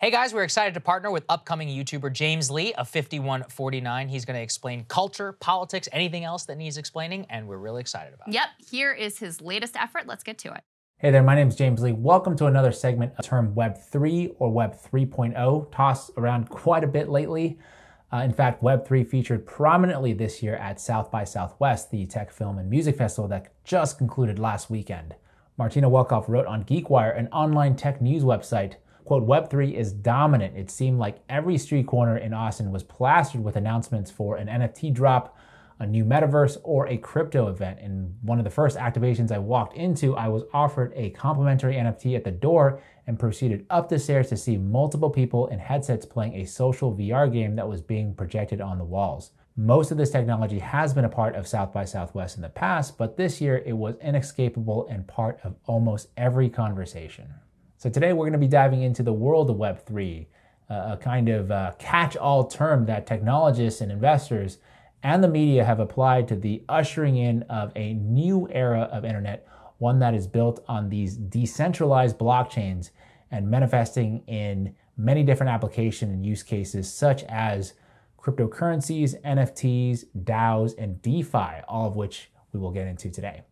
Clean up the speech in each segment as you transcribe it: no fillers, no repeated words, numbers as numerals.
Hey guys, we're excited to partner with upcoming YouTuber James Lee of 5149. He's going to explain culture, politics, anything else that needs explaining, and we're really excited about it. Yep, here is his latest effort. Let's get to it. Hey there, my name is James Lee. Welcome to another segment of the term Web3 or Web 3.0, tossed around quite a bit lately. In fact, Web3 featured prominently this year at South by Southwest, the tech, film, and music festival that just concluded last weekend. Martina Welkoff wrote on GeekWire, an online tech news website, quote, Web3 is dominant. It seemed like every street corner in Austin was plastered with announcements for an NFT drop, a new metaverse, or a crypto event. In one of the first activations I walked into, I was offered a complimentary NFT at the door and proceeded up the stairs to see multiple people in headsets playing a social VR game that was being projected on the walls. Most of this technology has been a part of South by Southwest in the past, but this year it was inescapable and part of almost every conversation. So today we're going to be diving into the world of Web3, a kind of catch-all term that technologists and investors and the media have applied to the ushering in of a new era of internet, one that is built on these decentralized blockchains and manifesting in many different application and use cases such as cryptocurrencies, NFTs, DAOs, and DeFi, all of which we will get into today.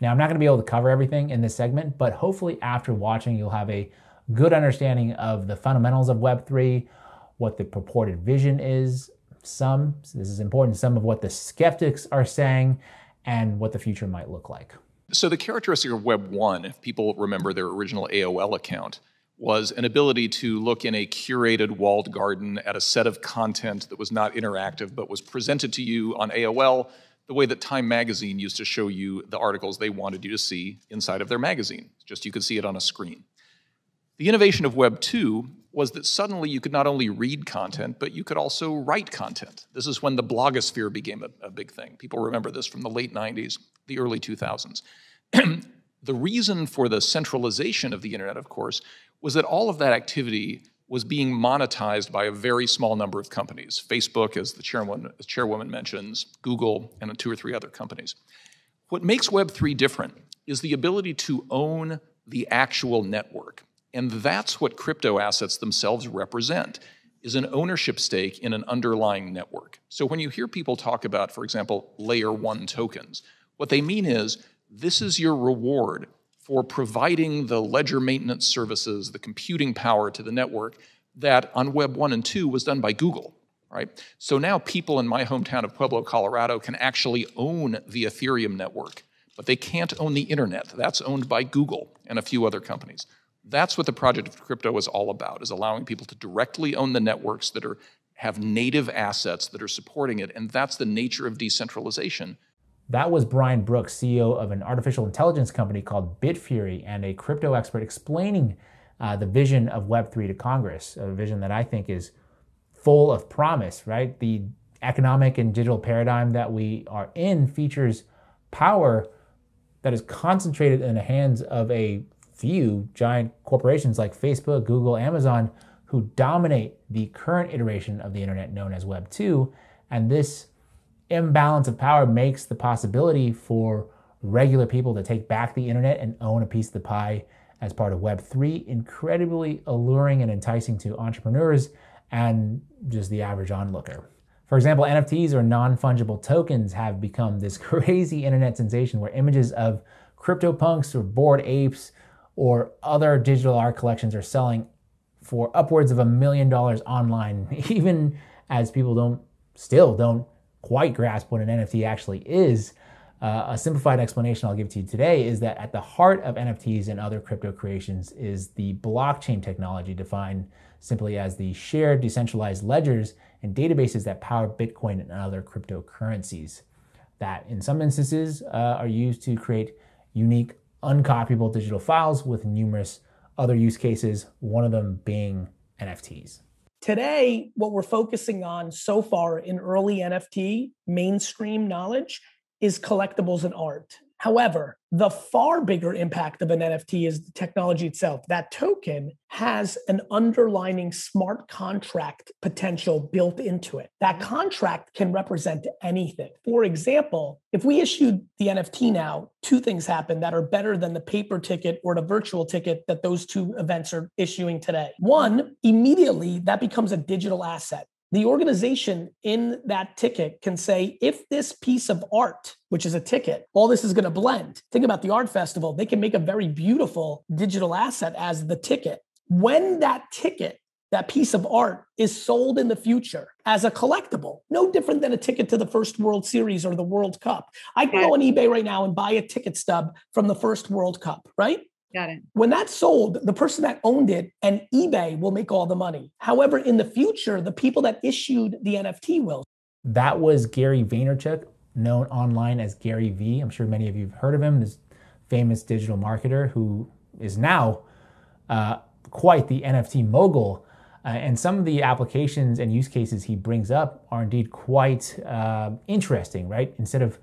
Now, I'm not going to be able to cover everything in this segment, but hopefully after watching, you'll have a good understanding of the fundamentals of Web3, what the purported vision is, this is important, some of what the skeptics are saying, and what the future might look like. So the characteristic of Web 1, if people remember their original AOL account, was an ability to look in a curated walled garden at a set of content that was not interactive, but was presented to you on AOL the way that Time magazine used to show you the articles they wanted you to see inside of their magazine. Just you could see it on a screen. The innovation of Web 2 was that suddenly you could not only read content, but you could also write content. This is when the blogosphere became a big thing. People remember this from the late 90s, the early 2000s. The reason for the centralization of the internet, of course, was that all of that activity was being monetized by a very small number of companies. Facebook, as the chairwoman mentions, Google, and 2 or 3 other companies. What makes Web3 different is the ability to own the actual network. And that's what crypto assets themselves represent, is an ownership stake in an underlying network. So when you hear people talk about, for example, layer 1 tokens, what they mean is this is your reward for providing the ledger maintenance services, the computing power to the network that on Web 1 and 2 was done by Google, right? So now people in my hometown of Pueblo, Colorado can actually own the Ethereum network, but they can't own the internet. That's owned by Google and a few other companies. That's what the project of crypto is all about, is allowing people to directly own the networks that have native assets that are supporting it, and that's the nature of decentralization. That was Brian Brooks, CEO of an artificial intelligence company called Bitfury, and a crypto expert explaining the vision of Web3 to Congress, a vision that I think is full of promise, right? The economic and digital paradigm that we are in features power that is concentrated in the hands of a few giant corporations like Facebook, Google, Amazon, who dominate the current iteration of the internet known as Web 2, and this imbalance of power makes the possibility for regular people to take back the internet and own a piece of the pie as part of Web3 incredibly alluring and enticing to entrepreneurs and just the average onlooker. For example, NFTs or non-fungible tokens have become this crazy internet sensation where images of CryptoPunks or Bored Apes or other digital art collections are selling for upwards of $1 million online, even as people still don't quite grasp what an NFT actually is. A simplified explanation I'll give to you today is that at the heart of NFTs and other crypto creations is the blockchain technology, defined simply as the shared decentralized ledgers and databases that power Bitcoin and other cryptocurrencies that in some instances are used to create unique uncopyable digital files with numerous other use cases, one of them being NFTs. Today, what we're focusing on so far in early NFT mainstream knowledge is collectibles and art. However, the far bigger impact of an NFT is the technology itself. That token has an underlying smart contract potential built into it. That contract can represent anything. For example, if we issued the NFT now, two things happen that are better than the paper ticket or the virtual ticket that those two events are issuing today. One, immediately that becomes a digital asset. The organization in that ticket can say, if this piece of art, which is a ticket, all this is going to blend. Think about the art festival. They can make a very beautiful digital asset as the ticket. When that ticket, that piece of art, is sold in the future as a collectible, no different than a ticket to the first World Series or the World Cup. I can go on eBay right now and buy a ticket stub from the first World Cup, right? Got it. When that's sold, the person that owned it and eBay will make all the money. However, in the future, the people that issued the NFT will. That was Gary Vaynerchuk, known online as Gary V. I'm sure many of you have heard of him, this famous digital marketer who is now quite the NFT mogul. And some of the applications and use cases he brings up are indeed quite interesting, right? Instead of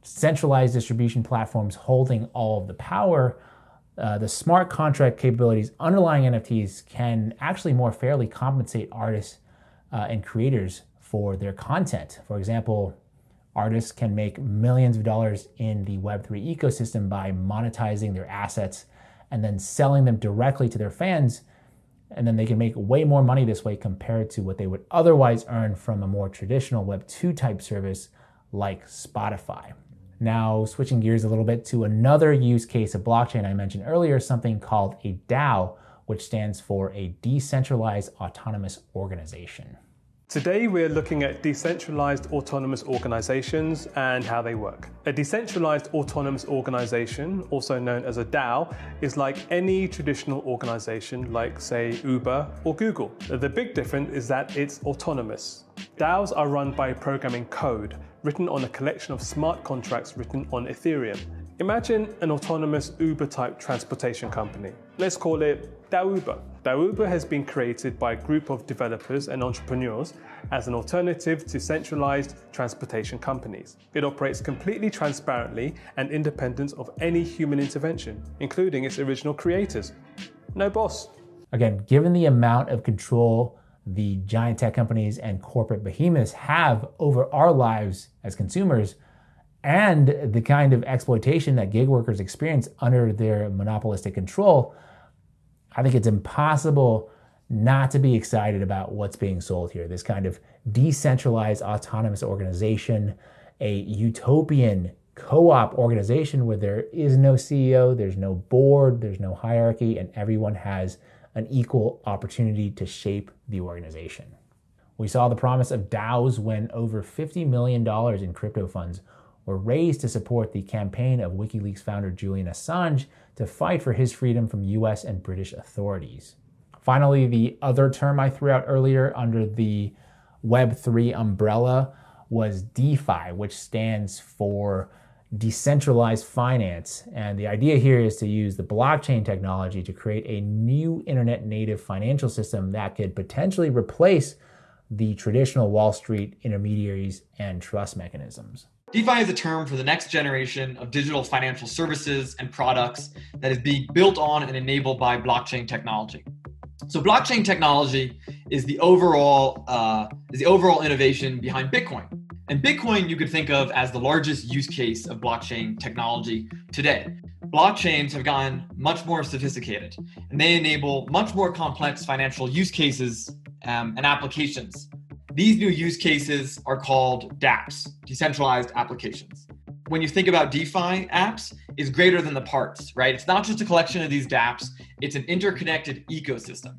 centralized distribution platforms holding all of the power, the smart contract capabilities underlying NFTs can actually more fairly compensate artists and creators for their content. For example, artists can make millions of dollars in the Web3 ecosystem by monetizing their assets and then selling them directly to their fans. And then they can make way more money this way compared to what they would otherwise earn from a more traditional Web2 type service like Spotify. Now, switching gears a little bit to another use case of blockchain I mentioned earlier, something called a DAO, which stands for a decentralized autonomous organization. Today we're looking at decentralized autonomous organizations and how they work. A decentralized autonomous organization, also known as a DAO, is like any traditional organization like, say, Uber or Google. The big difference is that it's autonomous. DAOs are run by programming code written on a collection of smart contracts written on Ethereum. Imagine an autonomous Uber-type transportation company. Let's call it DAOuber. DAOuber has been created by a group of developers and entrepreneurs as an alternative to centralized transportation companies. It operates completely transparently and independent of any human intervention, including its original creators. No boss. Again, given the amount of control the giant tech companies and corporate behemoths have over our lives as consumers, and the kind of exploitation that gig workers experience under their monopolistic control, I think it's impossible not to be excited about what's being sold here. This kind of decentralized autonomous organization, a utopian co-op organization where there is no CEO, there's no board, there's no hierarchy, and everyone has an equal opportunity to shape the organization. We saw the promise of DAOs when over $50 million in crypto funds were raised to support the campaign of WikiLeaks founder Julian Assange to fight for his freedom from US and British authorities. Finally, the other term I threw out earlier under the Web3 umbrella was DeFi, which stands for decentralized finance. And the idea here is to use the blockchain technology to create a new internet native financial system that could potentially replace the traditional Wall Street intermediaries and trust mechanisms. DeFi is a term for the next generation of digital financial services and products that is being built on and enabled by blockchain technology. So blockchain technology is the overall innovation behind Bitcoin. And Bitcoin you could think of as the largest use case of blockchain technology today. Blockchains have gotten much more sophisticated, and they enable much more complex financial use cases and applications. These new use cases are called dApps, decentralized applications. When you think about DeFi apps, it's greater than the parts, right? It's not just a collection of these dApps, it's an interconnected ecosystem.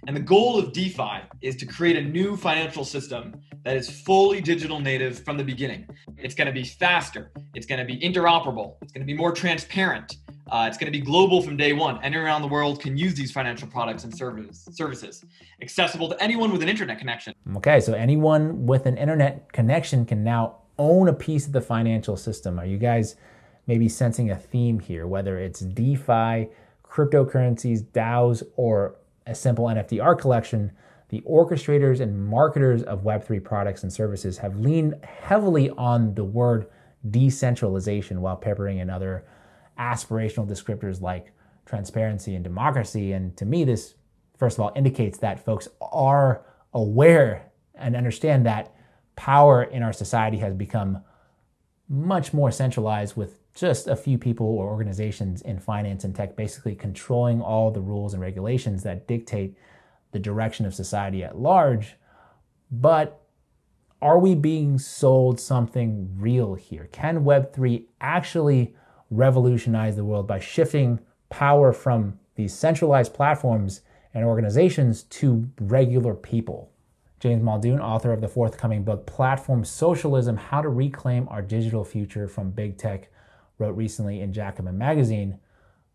And the goal of DeFi is to create a new financial system that is fully digital native from the beginning. It's going to be faster, it's going to be interoperable, it's going to be more transparent, it's going to be global from day one. Anyone around the world can use these financial products and services, accessible to anyone with an internet connection. Okay, so anyone with an internet connection can now own a piece of the financial system. Are you guys maybe sensing a theme here, whether it's DeFi, cryptocurrencies, DAOs, or a simple NFT art collection? The orchestrators and marketers of Web3 products and services have leaned heavily on the word decentralization while peppering in other aspirational descriptors like transparency and democracy. And to me, this, first of all, indicates that folks are aware and understand that power in our society has become much more centralized, with just a few people or organizations in finance and tech basically controlling all the rules and regulations that dictate the direction of society at large. But are we being sold something real here? Can Web3 actually revolutionize the world by shifting power from these centralized platforms and organizations to regular people? James Muldoon, author of the forthcoming book, Platform Socialism: How to Reclaim Our Digital Future from Big Tech, wrote recently in Jacobin magazine,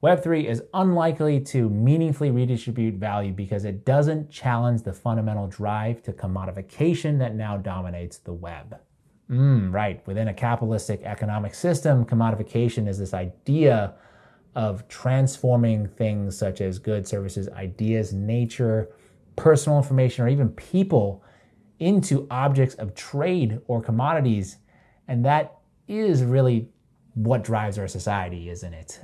Web3 is unlikely to meaningfully redistribute value because it doesn't challenge the fundamental drive to commodification that now dominates the web. Right. Within a capitalistic economic system, commodification is this idea of transforming things such as goods, services, ideas, nature, personal information, or even people into objects of trade or commodities. And that is really what drives our society, isn't it?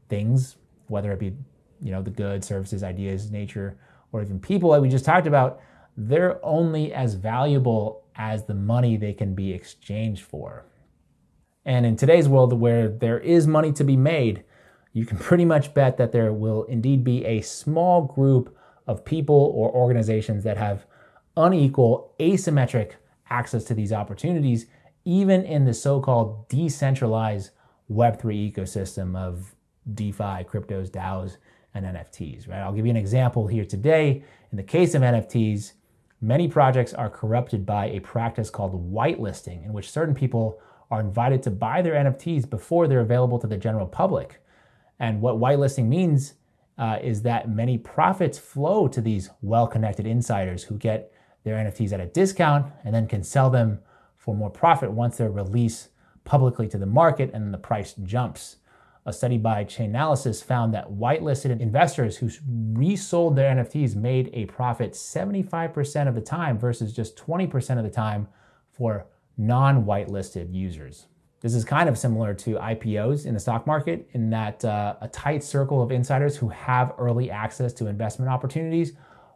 Things, whether it be, the goods, services, ideas, nature, or even people like we just talked about, they're only as valuable as the money they can be exchanged for. And in today's world where there is money to be made, you can pretty much bet that there will indeed be a small group of people or organizations that have unequal, asymmetric access to these opportunities, even in the so-called decentralized Web3 ecosystem of DeFi, cryptos, DAOs, and NFTs, right? I'll give you an example here today. In the case of NFTs, many projects are corrupted by a practice called whitelisting, in which certain people are invited to buy their NFTs before they're available to the general public. And what whitelisting means is that many profits flow to these well-connected insiders who get their NFTs at a discount and then can sell them for more profit once they're released publicly to the market and the price jumps. A study by Chainalysis found that whitelisted investors who resold their NFTs made a profit 75% of the time versus just 20% of the time for non-whitelisted users. This is kind of similar to IPOs in the stock market, in that a tight circle of insiders who have early access to investment opportunities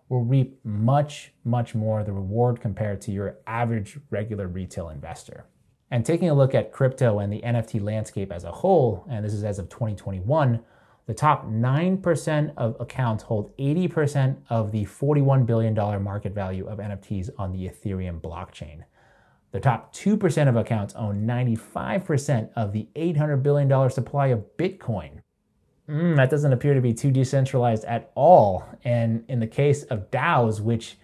will reap much, much more of the reward compared to your average regular retail investor. And taking a look at crypto and the NFT landscape as a whole, and this is as of 2021, the top 9% of accounts hold 80% of the $41 billion market value of NFTs on the Ethereum blockchain. The top 2% of accounts own 95% of the $800 billion supply of Bitcoin. That doesn't appear to be too decentralized at all. And in the case of DAOs, which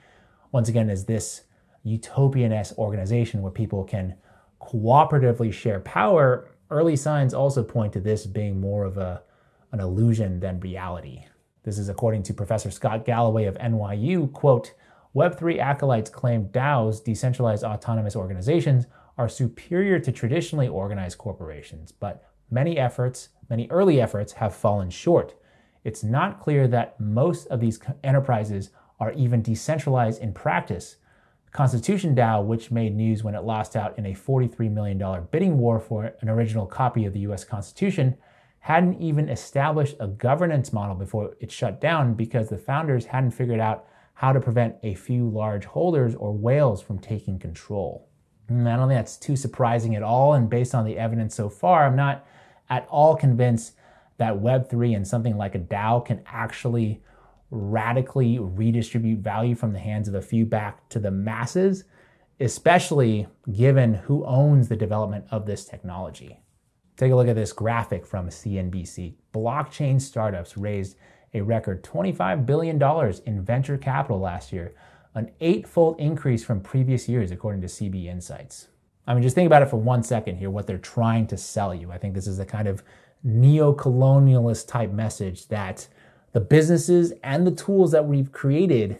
once again is this utopian-esque organization where people can cooperatively share power, early signs also point to this being more of an illusion than reality. This is according to Professor Scott Galloway of NYU, quote, Web3 acolytes claim DAOs, decentralized autonomous organizations, are superior to traditionally organized corporations, but many early efforts have fallen short. It's not clear that most of these enterprises are even decentralized in practice. Constitution DAO, which made news when it lost out in a $43 million bidding war for an original copy of the US Constitution, hadn't even established a governance model before it shut down because the founders hadn't figured out how to prevent a few large holders or whales from taking control. I don't think that's too surprising at all, and based on the evidence so far, I'm not at all convinced that Web3 and something like a DAO can actually radically redistribute value from the hands of a few back to the masses, especially given who owns the development of this technology. Take a look at this graphic from CNBC. Blockchain startups raised a record $25 billion in venture capital last year, an 8-fold increase from previous years, according to CB Insights. I mean, just think about it for 1 second here, what they're trying to sell you. I think this is the kind of neo-colonialist type message that the businesses and the tools that we've created,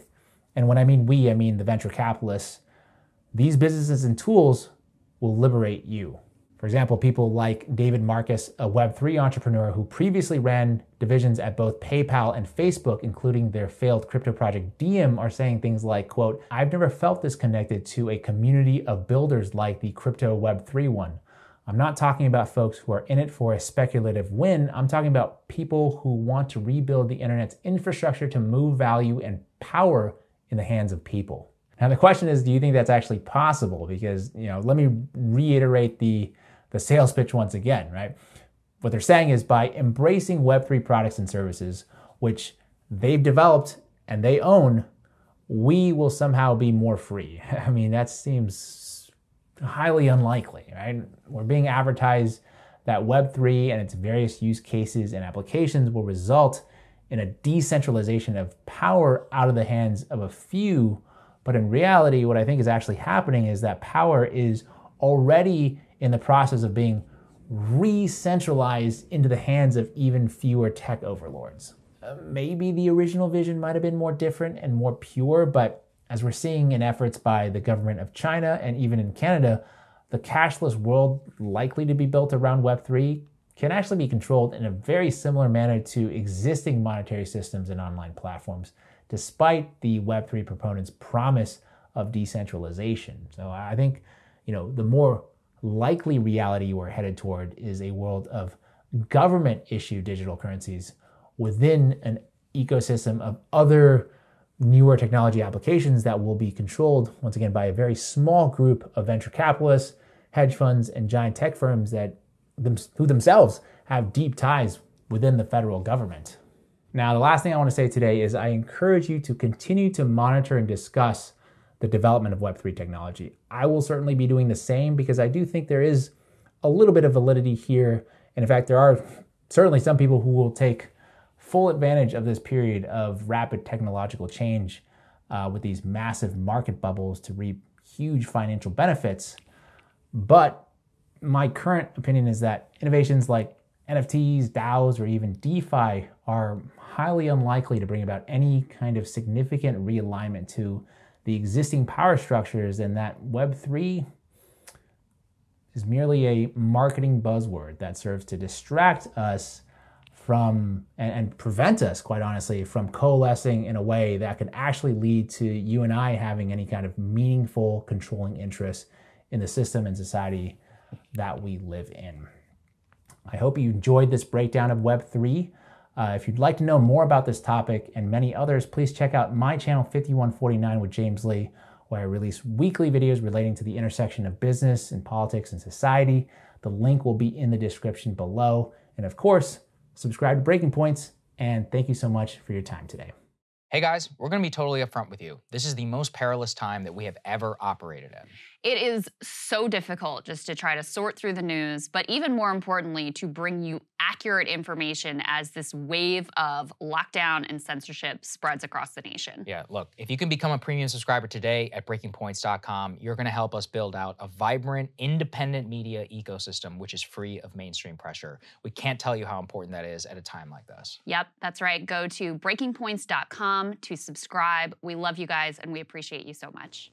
and when I mean we, I mean the venture capitalists, these businesses and tools will liberate you. For example, people like David Marcus, a Web3 entrepreneur who previously ran divisions at both PayPal and Facebook, including their failed crypto project Diem, are saying things like, quote, I've never felt this connected to a community of builders like the crypto Web3 one. I'm not talking about folks who are in it for a speculative win. I'm talking about people who want to rebuild the internet's infrastructure to move value and power in the hands of people. Now the question is, do you think that's actually possible? Because, let me reiterate the sales pitch once again, right? What they're saying is by embracing Web3 products and services, which they've developed and they own, we will somehow be more free. I mean, that seems highly unlikely, right? We're being advertised that Web3 and its various use cases and applications will result in a decentralization of power out of the hands of a few. But in reality, what I think is actually happening is that power is already in the process of being re-centralized into the hands of even fewer tech overlords. Maybe the original vision might have been more different and more pure, but as we're seeing in efforts by the government of China and even in Canada, the cashless world likely to be built around Web3 can actually be controlled in a very similar manner to existing monetary systems and online platforms, despite the Web3 proponents' promise of decentralization. So I think, the more likely reality we're headed toward is a world of government-issued digital currencies within an ecosystem of other newer technology applications that will be controlled, once again, by a very small group of venture capitalists, hedge funds, and giant tech firms who themselves have deep ties within the federal government. Now, the last thing I want to say today is I encourage you to continue to monitor and discuss the development of Web3 technology. I will certainly be doing the same because I do think there is a little bit of validity here. And in fact, there are certainly some people who will take full advantage of this period of rapid technological change with these massive market bubbles to reap huge financial benefits. But my current opinion is that innovations like NFTs, DAOs, or even DeFi are highly unlikely to bring about any kind of significant realignment to the existing power structures, and that Web3 is merely a marketing buzzword that serves to distract us from and prevent us, quite honestly, from coalescing in a way that can actually lead to you and I having any kind of meaningful controlling interest in the system and society that we live in. I hope you enjoyed this breakdown of Web3. If you'd like to know more about this topic and many others, please check out my channel 5149 with James Lee, where I release weekly videos relating to the intersection of business and politics and society. The link will be in the description below. And of course, subscribe to Breaking Points, and thank you so much for your time today. Hey guys, we're gonna be totally upfront with you. This is the most perilous time that we have ever operated in. It is so difficult just to try to sort through the news, but even more importantly, to bring you accurate information as this wave of lockdown and censorship spreads across the nation. Yeah, look, if you can become a premium subscriber today at breakingpoints.com, you're gonna help us build out a vibrant, independent media ecosystem, which is free of mainstream pressure. We can't tell you how important that is at a time like this. Yep, that's right. Go to breakingpoints.com to subscribe. We love you guys and we appreciate you so much.